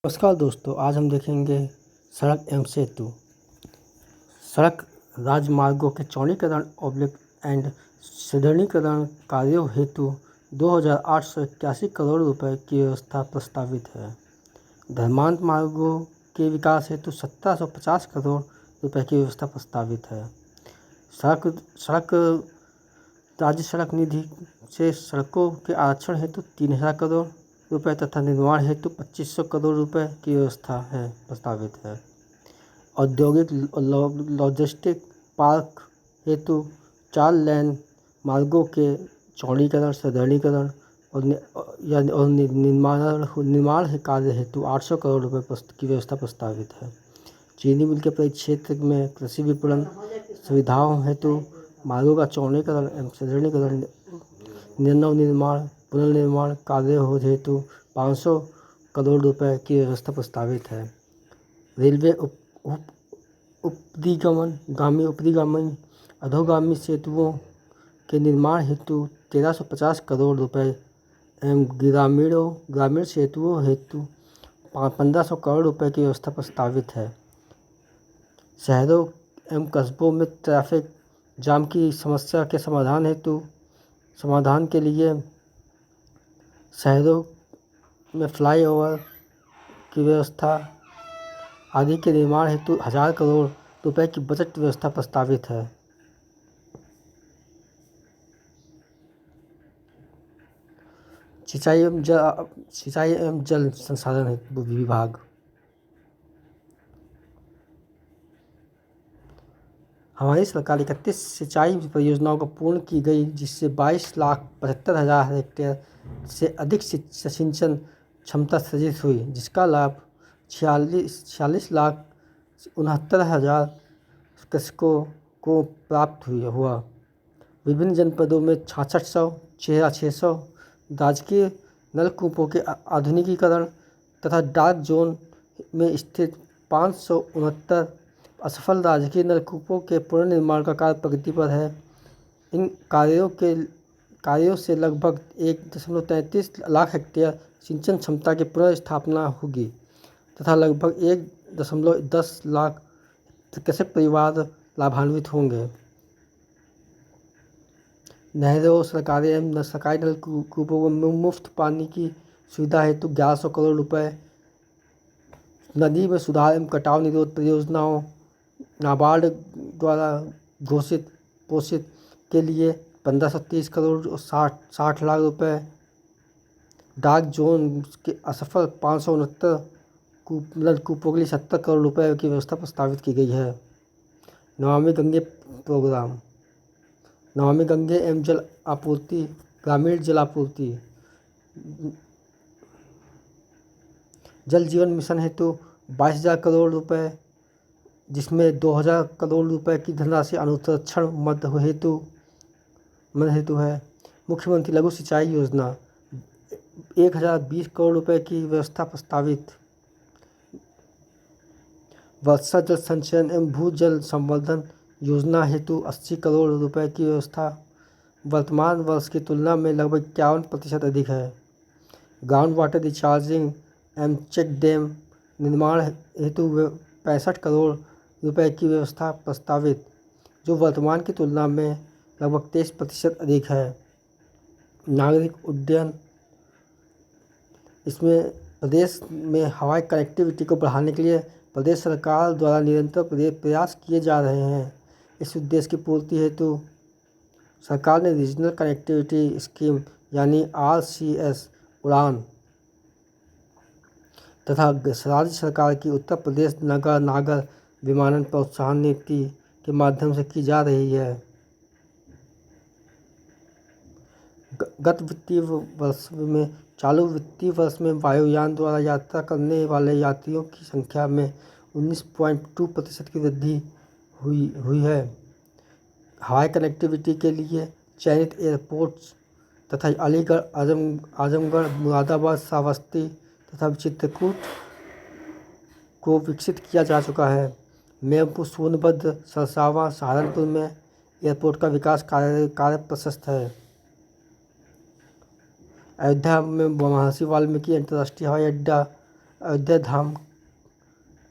नमस्कार दोस्तों, आज हम देखेंगे सड़क एवं सेतु। सड़क राजमार्गों के चौड़ीकरण एंड सुदृढ़ीकरण कार्यों हेतु 2,881 करोड़ रुपए की व्यवस्था प्रस्तावित है। धर्मांत मार्गों के विकास हेतु 1750 करोड़ रुपए की व्यवस्था प्रस्तावित है। सड़क राज्य सड़क निधि से सड़कों के आरक्षण हेतु 3,000 करोड़ रुपए तथा निर्माण हेतु 2,500 करोड़ रुपए की व्यवस्था प्रस्तावित है। औद्योगिक लॉजिस्टिक पार्क हेतु 4 लेन मार्गों के चौड़ीकरण, सुदृढ़ीकरण और निर्माण कार्य हेतु 800 करोड़ रुपए की व्यवस्था प्रस्तावित है। चीनी मिल के परिक्षेत्र में कृषि विपणन सुविधाओं हेतु मार्गों का चौड़ीकरण एवं सुदृढ़ीकरण, पुनर्निर्माण कार्य हेतु 500 करोड़ रुपए की व्यवस्था प्रस्तावित है। रेलवे उपरिगामी अधोगामी सेतुओं के निर्माण हेतु 1,350 करोड़ रुपए एवं ग्रामीण सेतुओं हेतु 1,500 करोड़ रुपए की व्यवस्था प्रस्तावित है। शहरों एवं कस्बों में ट्रैफिक जाम की समस्या के समाधान के लिए शहरों में फ्लाईओवर की व्यवस्था आदि के निर्माण हेतु 1,000 करोड़ रुपए की बजट व्यवस्था प्रस्तावित है। सिंचाई एवं जल संसाधन विभाग हमारी सरकार 31 सिंचाई परियोजनाओं को पूर्ण की गई, जिससे 22,75,000 हेक्टेयर से अधिक सिंचन क्षमता सृजित हुई, जिसका लाभ 46,69,000 कृषकों को प्राप्त हुआ। विभिन्न जनपदों में 6,600 राजकीय नलकूपों के आधुनिकीकरण तथा डार्क जोन में स्थित 569 असफल राजकीय नलकूपों के पुनर्निर्माण का कार्य प्रगति पर है। इन कार्यों से लगभग 1.33 लाख हेक्टेयर सिंचन क्षमता की पुनर्स्थापना होगी तथा लगभग 1.10 लाख कृषक परिवार लाभान्वित होंगे। नहरों, सरकारी नलकूपों में मुफ्त पानी की सुविधा हेतु 1100 करोड़ रुपए, नदी में सुधार एवं कटाव निरोध परियोजनाओं नाबार्ड द्वारा पोषित के लिए 1,530 करोड़ और 60 लाख रुपए, डार्क जोन के असफल 569 नलकूपों के लिए 70 करोड़ रुपए की व्यवस्था प्रस्तावित की गई है। नमामि गंगे प्रोग्राम, नमामि गंगे एवं जल आपूर्ति, ग्रामीण जल आपूर्ति, जल जीवन मिशन हेतु 22,000 करोड़ रुपए, जिसमें 2,000 करोड़ रुपए की धनराशि अनुसंरक्षण मद हेतु है। मुख्यमंत्री लघु सिंचाई योजना 1,020 करोड़ रुपए की व्यवस्था प्रस्तावित। वर्षा जल संचयन एवं भू जल संवर्धन योजना हेतु 80 करोड़ रुपए की व्यवस्था वर्तमान वर्ष की तुलना में लगभग 51% अधिक है। ग्राउंड वाटर रिचार्जिंग एवं चेक डैम निर्माण हेतु 65 करोड़ रुपए की व्यवस्था प्रस्तावित, जो वर्तमान की तुलना में लगभग 23% अधिक है। नागरिक उड्डयन, इसमें प्रदेश में हवाई कनेक्टिविटी को बढ़ाने के लिए प्रदेश सरकार द्वारा निरंतर प्रयास किए जा रहे हैं। इस उद्देश्य की पूर्ति हेतु सरकार ने रीजनल कनेक्टिविटी स्कीम यानी RCS उड़ान तथा राज्य सरकार की उत्तर प्रदेश नागर विमानन प्रोत्साहन नीति के माध्यम से की जा रही है। चालू वित्तीय वर्ष में वायुयान द्वारा यात्रा करने वाले यात्रियों की संख्या में 19.2% की वृद्धि हुई है। हवाई कनेक्टिविटी के लिए चयनित एयरपोर्ट्स तथा अलीगढ़, आजमगढ़, मुरादाबाद, श्रावस्ती तथा चित्रकूट को विकसित किया जा चुका है। मेरपुर, सोनभद्र, सरसावा, सहारनपुर में एयरपोर्ट का विकास कार्य प्रशस्त है। अयोध्या में महर्षि वाल्मीकि अंतर्राष्ट्रीय हवाई अड्डा अयोध्या धाम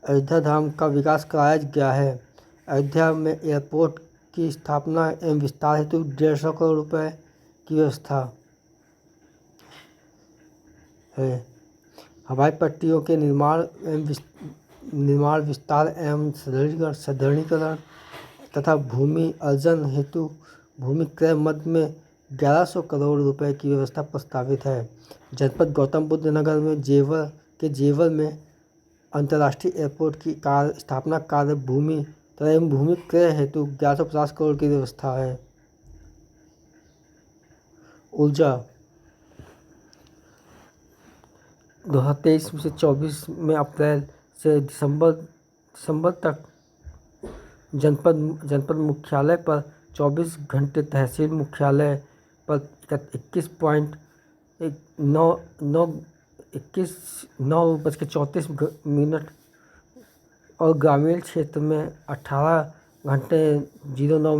अयोध्या धाम का विकास कराया गया है। अयोध्या में एयरपोर्ट की स्थापना एवं विस्तार हेतु 150 करोड़ रुपए की व्यवस्था है। हवाई पट्टियों के निर्माण विस्तार एवं सुदृढ़ीकरण तथा भूमि अर्जन हेतु भूमि क्रय मद में 1100 करोड़ रुपए की व्यवस्था प्रस्तावित है। जनपद गौतम बुद्ध नगर में जेवर में अंतर्राष्ट्रीय एयरपोर्ट की स्थापना कार्य भूमि क्रय हेतु 1150 करोड़ की व्यवस्था है। ऊर्जा 2023 से 24 में अप्रैल से दिसंबर तक जनपद मुख्यालय पर 24 घंटे, तहसील मुख्यालय पर 21:34 और ग्रामीण क्षेत्र में 18 घंटे 09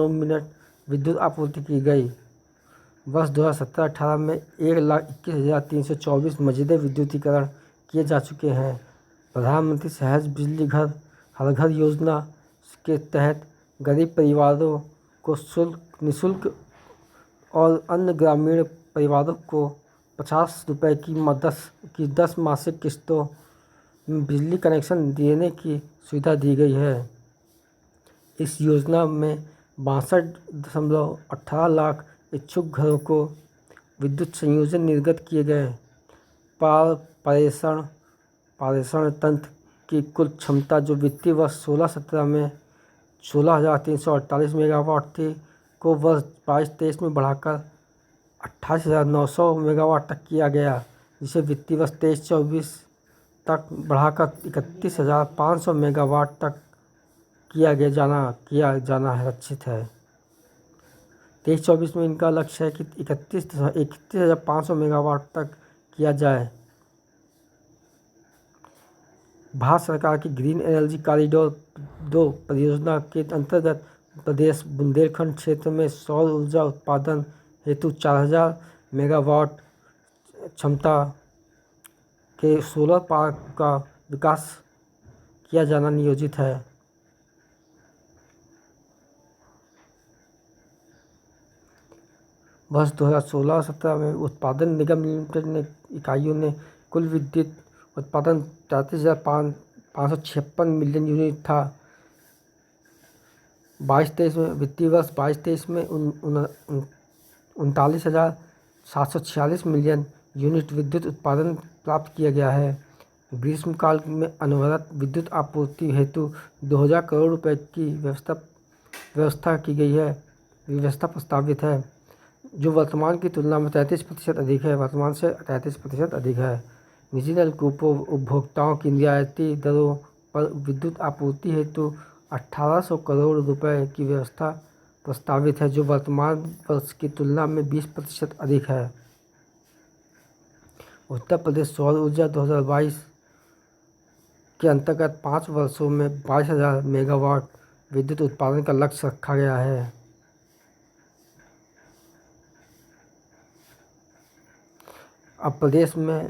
मिनट विद्युत आपूर्ति की गई। वर्ष 2017-18 में 1,21,324 मस्जिदें विद्युतीकरण किए जा चुके हैं। प्रधानमंत्री सहज बिजली घर हर घर योजना के तहत गरीब परिवारों को निःशुल्क और अन्य ग्रामीण परिवारों को 50 रुपये की 10 मासिक किस्तों में बिजली कनेक्शन देने की सुविधा दी गई है। इस योजना में 62.18 लाख इच्छुक घरों को विद्युत संयोजन निर्गत किए गए। पारेषण तंत्र की कुल क्षमता जो वित्तीय वर्ष 16-17 में 16,348 मेगावाट थी को वर्ष 22-23 में बढ़ाकर 28,900 मेगावाट तक किया गया, जिसे वित्तीय वर्ष 23-24 तक बढ़ाकर 31,500 मेगावाट तक किया जाना है लक्षित है। 23-24 में इनका लक्ष्य है कि 31,500 मेगावाट तक किया जाए। भारत सरकार की ग्रीन एनर्जी कॉरिडोर 2 परियोजना के अंतर्गत प्रदेश बुंदेलखंड क्षेत्र में सौर ऊर्जा उत्पादन हेतु 4,000 मेगावाट क्षमता के सोलर पार्क का विकास किया जाना नियोजित है। वर्ष 2016-17 में उत्पादन निगम लिमिटेड ने इकाइयों ने कुल विद्युत उत्पादन 33,556 मिलियन यूनिट था। 22-23 में वित्तीय वर्ष 22-23 में 39,746 मिलियन यूनिट विद्युत उत्पादन प्राप्त किया गया है। ग्रीष्मकाल में अनवरत विद्युत आपूर्ति हेतु 2,000 करोड़ रुपए की व्यवस्था की गई है। व्यवस्था प्रस्तावित है, जो वर्तमान की तुलना में 33% अधिक है। वर्तमान से 33% अधिक है। निजी नलकूपों उपभोक्ताओं की रियायती दरों पर विद्युत आपूर्ति हेतु 1,800 करोड़ रुपए की व्यवस्था प्रस्तावित है, जो वर्तमान वर्ष की तुलना में 20% अधिक है। उत्तर प्रदेश सौर ऊर्जा 2022 के अंतर्गत 5 वर्षों में 22,000 मेगावाट विद्युत उत्पादन का लक्ष्य रखा गया है। अब प्रदेश में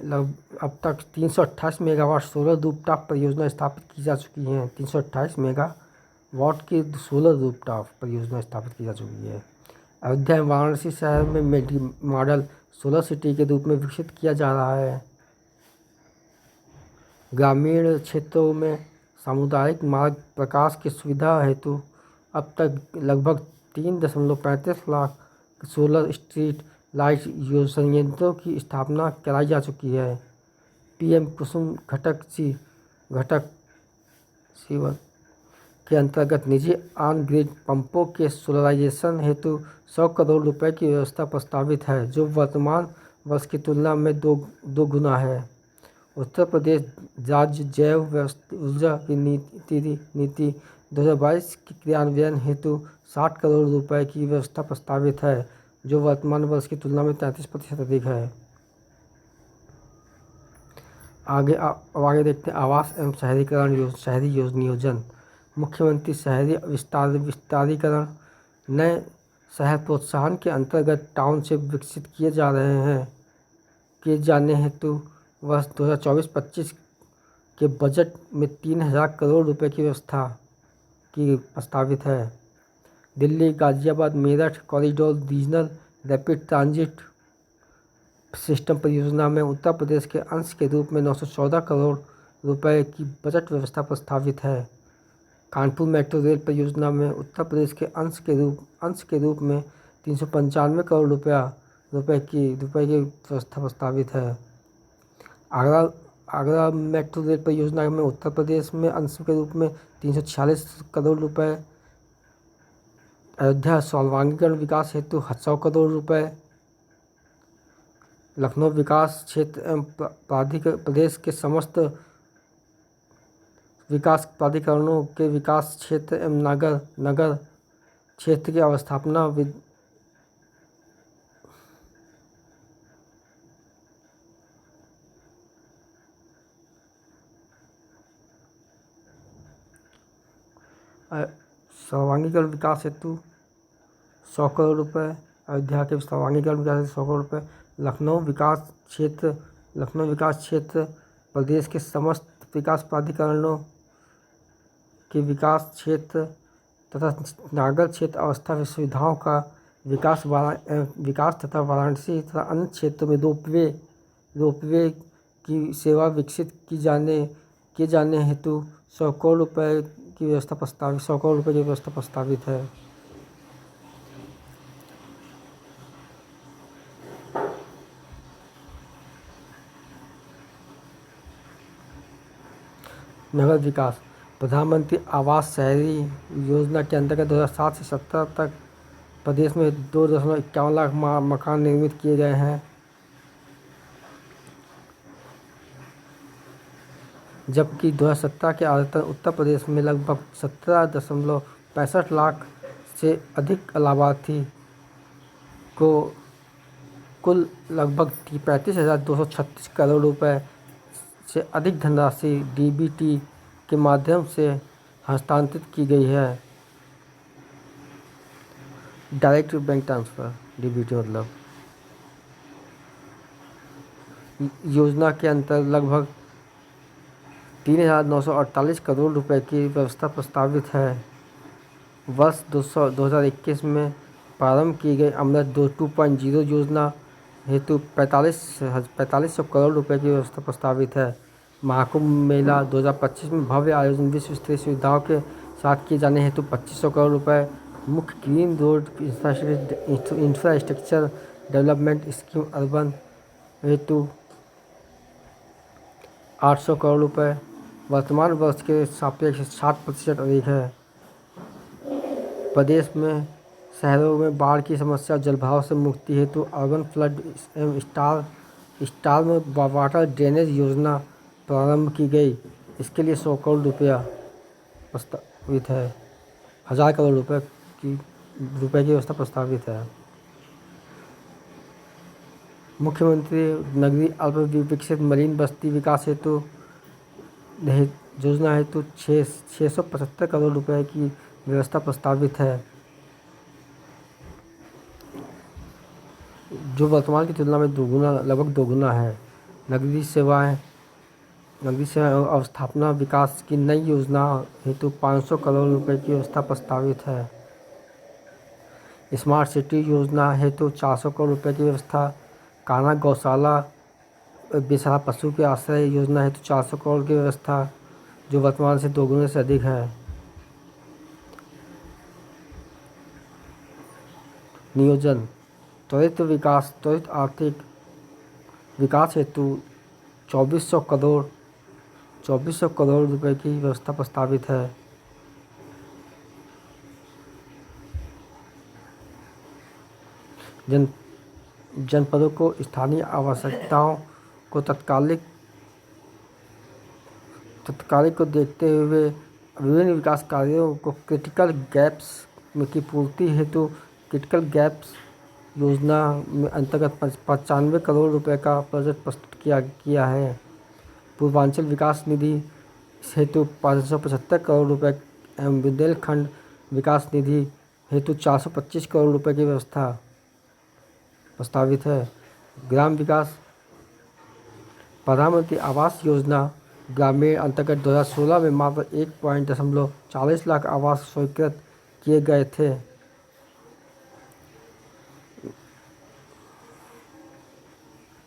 अब तक 328 मेगावाट सोलर रूफटॉप परियोजना स्थापित की जा चुकी हैं। 328 मेगावाट की सोलर रूफटॉप परियोजना स्थापित की जा चुकी है। अयोध्या वाराणसी शहर में मॉडल सोलर सिटी के रूप में विकसित किया जा रहा है। ग्रामीण क्षेत्रों में सामुदायिक मार्ग प्रकाश की सुविधा हेतु अब तक लगभग 3.35 लाख सोलर स्ट्रीट लाइट संयंत्रों की स्थापना कराई जा चुकी है। पीएम कुसुम घटक सीवर के अंतर्गत निजी ऑन ग्रिड पंपों के सोलराइजेशन हेतु 100 करोड़ रुपए की व्यवस्था प्रस्तावित है, जो वर्तमान वर्ष की तुलना में दो गुना है। उत्तर प्रदेश राज्य जैव ऊर्जा की नीति 2022 के क्रियान्वयन हेतु 60 करोड़ रुपए की व्यवस्था प्रस्तावित है, जो वर्तमान वर्ष की तुलना में 33% अधिक है। आगे देखते हैं आवास एवं शहरी नियोजन। मुख्यमंत्री शहरी विस्तारीकरण नए शहर प्रोत्साहन के अंतर्गत टाउनशिप विकसित किए जाने हेतु वर्ष 2024-25 के बजट में 3,000 करोड़ रुपए की व्यवस्था की प्रस्तावित है। Delhi Ghaziabad Meerut corridor regional rapid transit system परियोजना में उत्तर प्रदेश के अंश के रूप में 914 करोड़ रुपए की बजट व्यवस्था प्रस्तावित है। कानपुर मेट्रो रेल परियोजना में उत्तर प्रदेश के अंश के रूप में 395 करोड़ रुपए की व्यवस्था प्रस्तावित है। आगरा मेट्रो रेल परियोजना में उत्तर प्रदेश में अंश के रूप में 346 करोड़ रुपए। अयोध्या सर्वांगीण विकास हेतु 100 करोड़ रुपए। लखनऊ विकास क्षेत्र एवं प्रदेश के समस्त विकास प्राधिकरणों के विकास क्षेत्र एवं नगर क्षेत्र की अवस्थापना सर्वांगीण विकास हेतु 100 करोड़ रुपए। अयोध्या के सर्वांगीण विकास हेतु 100 करोड़ रुपए। लखनऊ विकास क्षेत्र प्रदेश के समस्त विकास प्राधिकरणों के विकास क्षेत्र तथा नगर क्षेत्र अवस्था सुविधाओं का विकास तथा वाराणसी तथा अन्य क्षेत्रों में रोपवे की सेवा विकसित किए जाने हेतु 100 करोड़ रुपए की व्यवस्था प्रस्तावित है। नगर विकास प्रधानमंत्री आवास शहरी योजना के अंतर्गत 2007 से 2017 तक प्रदेश में 2.51 लाख मकान निर्मित किए गए हैं, जबकि 2017 के आधार उत्तर प्रदेश में लगभग 17.65 लाख से अधिक लाभार्थी को कुल लगभग 35,236 करोड़ रुपए से अधिक धनराशि डीबीटी के माध्यम से हस्तांतरित की गई है। डायरेक्ट बैंक ट्रांसफ़र डीबीटी मतलब योजना के अंतर्गत लगभग 3,948 करोड़ रुपए की व्यवस्था प्रस्तावित है। वर्ष 2021 में प्रारंभ की गई अमृत 2.0 योजना हेतु 4500 करोड़ रुपए की व्यवस्था प्रस्तावित है। महाकुंभ मेला 2025 में भव्य आयोजन विश्व स्तरीय सुविधाओं के साथ किए जाने हेतु 2500 करोड़ रुपए। मुख्य green road infrastructure development scheme urban हेतु 800 करोड़ रुपए वर्तमान वर्ष के सापेक्ष 60% अधिक है। प्रदेश में शहरों में बाढ़ की समस्या और जलभराव से मुक्ति हेतु अर्बन फ्लड एवं स्टार में वाटर ड्रेनेज योजना प्रारंभ की गई। इसके लिए 100 करोड़ रुपया प्रस्तावित है। 1000 करोड़ रुपए की व्यवस्था प्रस्तावित है। मुख्यमंत्री नगरीय अल्प विकसित मरीन बस्ती विकास हेतु योजना हेतु 675 करोड़ रुपए की व्यवस्था प्रस्तावित है, जो वर्तमान की तुलना में लगभग दोगुना है। नगरीय सेवाएं अवस्थापना विकास की नई योजना हेतु 500 करोड़ रुपए की व्यवस्था प्रस्तावित है। स्मार्ट सिटी योजना हेतु 400 करोड़ रुपए की व्यवस्था। कान्हा गौशाला बेसहारा पशु के आश्रय योजना हेतु 400 करोड़ की व्यवस्था, जो वर्तमान से दोगुने से अधिक है। नियोजन त्वरित आर्थिक विकास हेतु 2400 करोड़ रुपए की व्यवस्था प्रस्तावित है। जनपदों को स्थानीय आवश्यकताओं को तत्कालिक को देखते हुए विभिन्न विकास कार्यों को क्रिटिकल गैप्स की पूर्ति हेतु क्रिटिकल गैप्स योजना में अंतर्गत 95 करोड़ रुपए का बजट प्रस्तुत किया है। पूर्वांचल विकास निधि हेतु 575 करोड़ रुपए एवं बुंदेलखंड विकास निधि हेतु 425 करोड़ रुपए की व्यवस्था प्रस्तावित है। ग्राम विकास प्रधानमंत्री आवास योजना ग्रामीण अंतर्गत 2016 में मात्र 1.40 लाख आवास स्वीकृत किए गए थे।